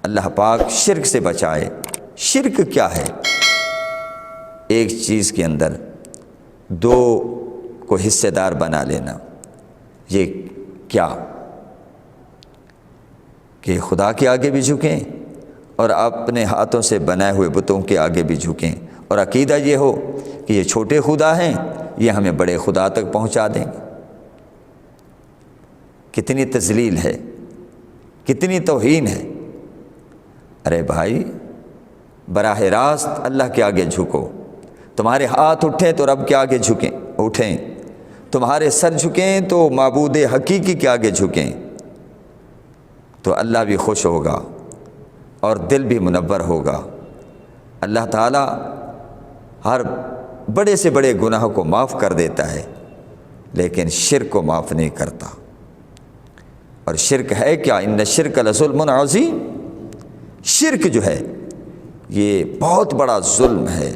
اللہ پاک شرک سے بچائے۔ شرک کیا ہے؟ ایک چیز کے اندر دو کو حصے دار بنا لینا۔ یہ کیا کہ خدا کے آگے بھی جھکیں اور اپنے ہاتھوں سے بنائے ہوئے بتوں کے آگے بھی جھکیں، اور عقیدہ یہ ہو کہ یہ چھوٹے خدا ہیں، یہ ہمیں بڑے خدا تک پہنچا دیں گے۔ کتنی تذلیل ہے، کتنی توہین ہے۔ ارے بھائی، براہ راست اللہ کے آگے جھکو۔ تمہارے ہاتھ اٹھیں تو رب کے آگے جھکیں، اٹھیں۔ تمہارے سر جھکیں تو معبود حقیقی کے آگے جھکیں، تو اللہ بھی خوش ہوگا اور دل بھی منور ہوگا۔ اللہ تعالیٰ ہر بڑے سے بڑے گناہ کو معاف کر دیتا ہے، لیکن شرک کو معاف نہیں کرتا۔ اور شرک ہے کیا؟ ان الشرک لظلم عظیم۔ شرک جو ہے یہ بہت بڑا ظلم ہے،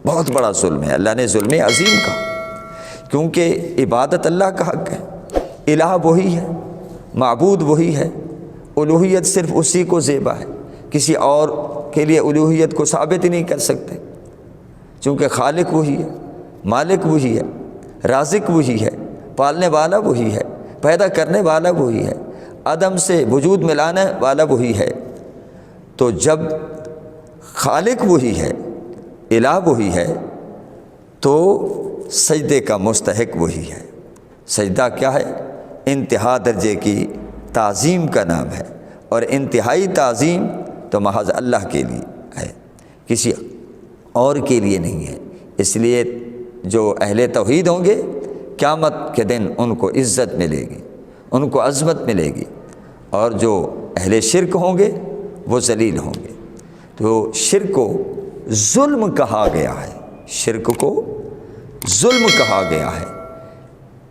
بہت بڑا ظلم ہے۔ اللہ نے ظلم عظیم کہا کیونکہ عبادت اللہ کا حق ہے، الہ وہی ہے، معبود وہی ہے، الوہیت صرف اسی کو زیبا ہے، کسی اور کے لیے الوہیت کو ثابت ہی نہیں کر سکتے، چونکہ خالق وہی ہے، مالک وہی ہے، رازق وہی ہے، پالنے والا وہی ہے، پیدا کرنے والا وہی ہے، عدم سے وجود میں لانے والا وہی ہے۔ تو جب خالق وہی ہے، الہ وہی ہے، تو سجدے کا مستحق وہی ہے۔ سجدہ کیا ہے؟ انتہا درجے کی تعظیم کا نام ہے، اور انتہائی تعظیم تو محض اللہ کے لیے ہے، کسی اور کے لیے نہیں ہے۔ اس لیے جو اہل توحید ہوں گے قیامت کے دن ان کو عزت ملے گی، ان کو عظمت ملے گی، اور جو اہل شرک ہوں گے وہ ذلیل ہوں گے۔ تو شرک کو ظلم کہا گیا ہے، شرک کو ظلم کہا گیا ہے۔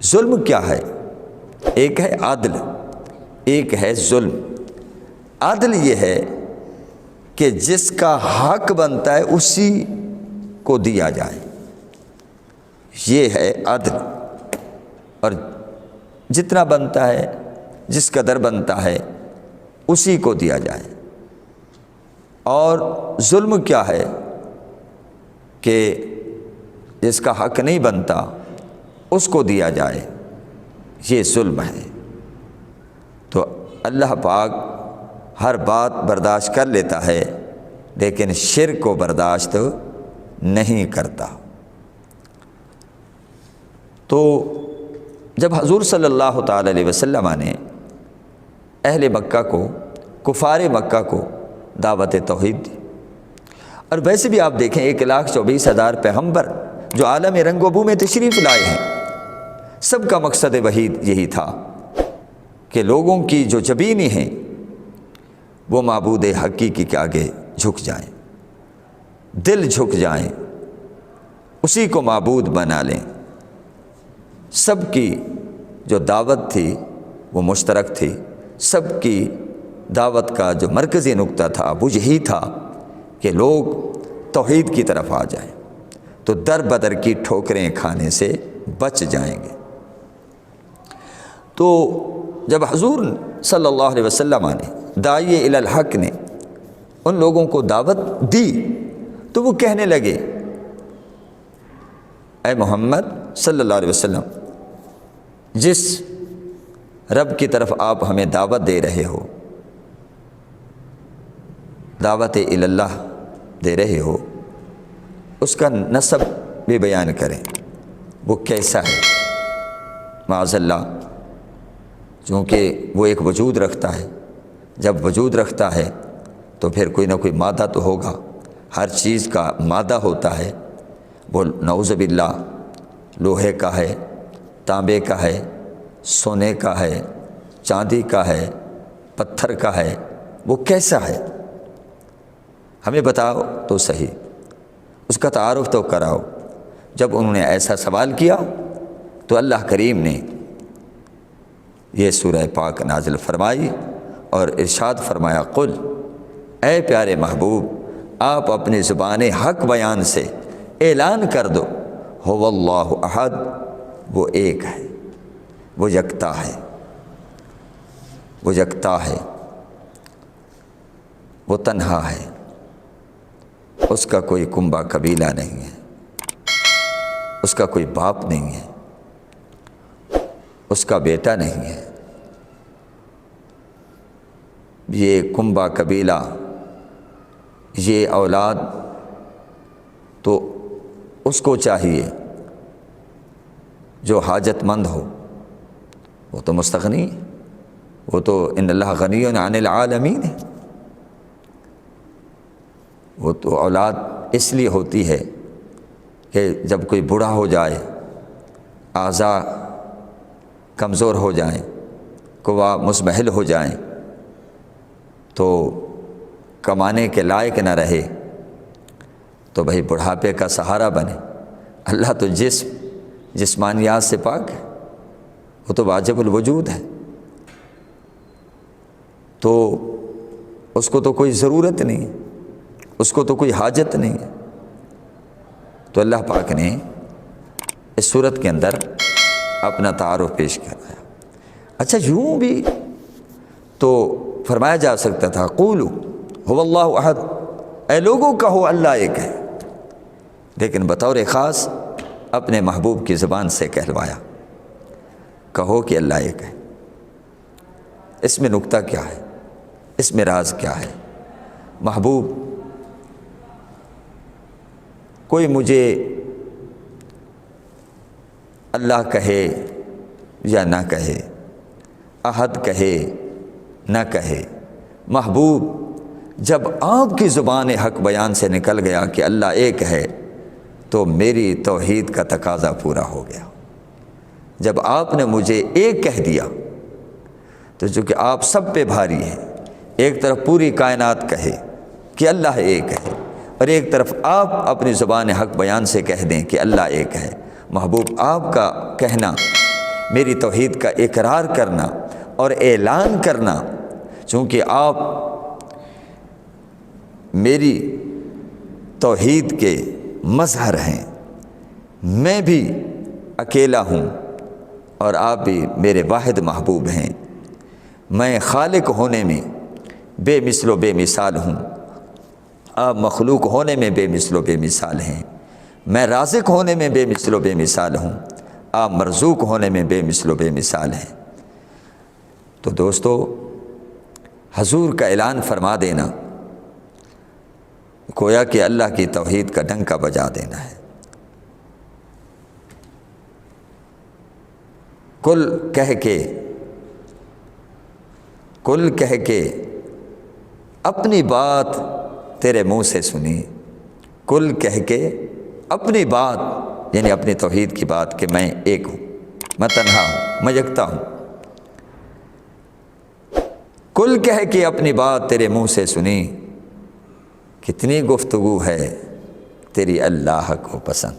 ظلم کیا ہے؟ ایک ہے عدل، ایک ہے ظلم۔ عدل یہ ہے کہ جس کا حق بنتا ہے اسی کو دیا جائے، یہ ہے عدل۔ اور جتنا بنتا ہے، جس قدر بنتا ہے، اسی کو دیا جائے۔ اور ظلم کیا ہے؟ کہ جس کا حق نہیں بنتا اس کو دیا جائے، یہ ظلم ہے۔ تو اللہ پاک ہر بات برداشت کر لیتا ہے، لیکن شرک کو برداشت نہیں کرتا۔ تو جب حضور صلی اللہ تعالی علیہ وسلم نے اہل مکہ کو، کفار مکہ کو دعوت توحید دی، اور ویسے بھی آپ دیکھیں 1,24,000 پیغمبر جو عالم رنگ و بو میں تشریف لائے ہیں، سب کا مقصد وحید یہی تھا کہ لوگوں کی جو جبینی ہیں وہ معبود حقیقی کے آگے جھک جائیں، دل جھک جائیں، اسی کو معبود بنا لیں۔ سب کی جو دعوت تھی وہ مشترک تھی، سب کی دعوت کا جو مرکزی نقطہ تھا وہ یہی تھا کہ لوگ توحید کی طرف آ جائیں، تو در بدر کی ٹھوکریں کھانے سے بچ جائیں گے۔ تو جب حضور صلی اللہ علیہ وسلم نے، داعی الی الحق نے ان لوگوں کو دعوت دی، تو وہ کہنے لگے، اے محمد صلی اللہ علیہ وسلم، جس رب کی طرف آپ ہمیں دعوت دے رہے ہو، دعوت الی اللہ دے رہے ہو، اس کا نسب بھی بیان کریں، وہ کیسا ہے۔ معاذ اللہ، چونکہ وہ ایک وجود رکھتا ہے، جب وجود رکھتا ہے تو پھر کوئی نہ کوئی مادہ تو ہوگا، ہر چیز کا مادہ ہوتا ہے۔ وہ نعوذ باللہ لوہے کا ہے، تانبے کا ہے، سونے کا ہے، چاندی کا ہے، پتھر کا ہے، وہ کیسا ہے ہمیں بتاؤ تو صحیح، اس کا تعارف تو کراؤ۔ جب انہوں نے ایسا سوال کیا تو اللہ کریم نے یہ سورہ پاک نازل فرمائی اور ارشاد فرمایا، قل، اے پیارے محبوب، آپ اپنی زبان حق بیان سے اعلان کر دو، هو اللہ احد، وہ ایک ہے، وہ یکتا ہے، وہ یکتا ہے۔ وہ تنہا ہے، اس کا کوئی کنبہ قبیلہ نہیں ہے، اس کا کوئی باپ نہیں ہے، اس کا بیٹا نہیں ہے۔ یہ کنبہ قبیلہ، یہ اولاد تو اس کو چاہیے جو حاجت مند ہو، وہ تو مستغنی ہے، وہ تو ان اللہ غنی عن العالمین ہے۔ وہ تو اولاد اس لیے ہوتی ہے کہ جب کوئی بوڑھا ہو جائے، اعضاء کمزور ہو جائیں، قوا مضمحل ہو جائیں، تو کمانے کے لائق نہ رہے، تو بھئی بڑھاپے کا سہارا بنے۔ اللہ تو جسمانیات سے پاک ہے، وہ تو واجب الوجود ہے، تو اس کو تو کوئی ضرورت نہیں، اس کو تو کوئی حاجت نہیں ہے۔ تو اللہ پاک نے اس صورت کے اندر اپنا تعارف پیش کرایا۔ اچھا، یوں بھی تو فرمایا جا سکتا تھا قولوا هو اللہ احد، اے لوگوں کہو اللہ ایک ہے، لیکن بطور خاص اپنے محبوب کی زبان سے کہلوایا، کہو کہ اللہ ایک ہے۔ اس میں نکتہ کیا ہے؟ اس میں راز کیا ہے؟ محبوب کوئی مجھے اللہ کہے یا نہ کہے، احد کہے نہ کہے، محبوب جب آپ کی زبان حق بیان سے نکل گیا کہ اللہ ایک ہے، تو میری توحید کا تقاضا پورا ہو گیا۔ جب آپ نے مجھے ایک کہہ دیا، تو چونکہ آپ سب پہ بھاری ہیں، ایک طرف پوری کائنات کہے کہ اللہ ایک ہے، اور ایک طرف آپ اپنی زبان حق بیان سے کہہ دیں کہ اللہ ایک ہے، محبوب آپ کا کہنا، میری توحید کا اقرار کرنا اور اعلان کرنا، چونکہ آپ میری توحید کے مظہر ہیں، میں بھی اکیلا ہوں اور آپ بھی میرے واحد محبوب ہیں، میں خالق ہونے میں بے مثل و بے مثال ہوں، آپ مخلوق ہونے میں بے مثل و بے مثال ہیں، میں رازق ہونے میں بے مثل و بے مثال ہوں، آپ مرزوق ہونے میں بے مثل و بے مثال ہیں۔ تو دوستو، حضور کا اعلان فرما دینا گویا کہ اللہ کی توحید کا ڈنکا بجا دینا ہے۔ کل کہہ کے اپنی بات تیرے منہ سے سنی، کل کہہ کے اپنی بات یعنی اپنی توحید کی بات کہ میں ایک ہوں، میں تنہا ہوں، میں یکتا ہوں، کل کہہ کے اپنی بات تیرے منہ سے سنی، کتنی گفتگو ہے تیری اللہ کو پسند۔